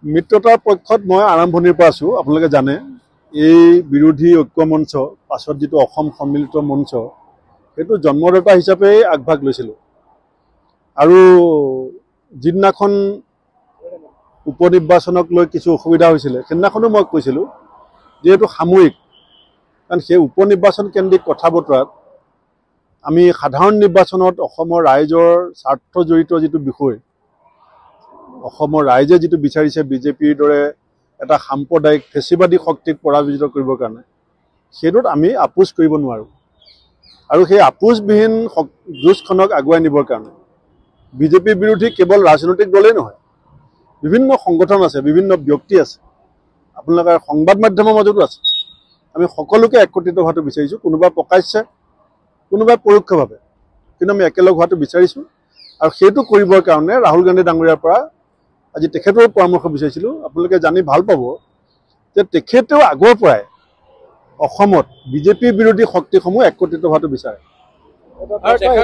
মিত্ৰতাৰ পক্ষত মই আৰম্ভণিৰ পৰা আছোঁ। আপোনালোকে জানে এই বিৰোধী ঐক্য মঞ্চ পাছত যিটো অসম সন্মিলিত মঞ্চ সেইটো জন্মদাতা হিচাপে আগভাগ লৈছিলোঁ। আৰু যিদিনাখন উপনিৰ্বাচনক লৈ কিছু অসুবিধা হৈছিলে সেইদিনাখনো মই কৈছিলোঁ যিহেতু সাময়িক, কাৰণ সেই উপনিৰ্বাচন কেন্দ্ৰিক কথা বতৰাত আমি সাধাৰণ নিৰ্বাচনত অসমৰ ৰাইজৰ স্বাৰ্থ জড়িত যিটো বিষয়, অসমৰ ৰাইজে যিটো বিচাৰিছে বিজেপিৰ দৰে এটা সাম্প্ৰদায়িক ফেচিবাদী শক্তিক পৰাজিত কৰিবৰ কাৰণে, সেইটোত আমি আপোচ কৰিব নোৱাৰোঁ। আৰু সেই আপোচবিহীন যুঁজখনক আগুৱাই নিবৰ কাৰণে বিজেপি বিৰোধী কেৱল ৰাজনৈতিক দলেই নহয়, বিভিন্ন সংগঠন আছে, বিভিন্ন ব্যক্তি আছে, আপোনালোকৰ সংবাদ মাধ্যমৰ মাজতো আছে। আমি সকলোকে একত্ৰিত হোৱাটো বিচাৰিছোঁ, কোনোবাই প্ৰকাশ্যে কোনোবাই পৰোক্ষভাৱে, কিন্তু আমি একেলগ হোৱাটো বিচাৰিছোঁ। আৰু সেইটো কৰিবৰ কাৰণে ৰাহুল গান্ধী ডাঙৰীয়াৰ পৰা আজি তেখেতৰ পৰামৰ্শ বিচাৰিছিলোঁ। আপোনালোকে জানি ভাল পাব যে তেখেতেও আগৰ পৰাই অসমত বিজেপি বিৰোধী শক্তিসমূহ একত্ৰিত হোৱাটো বিচাৰে।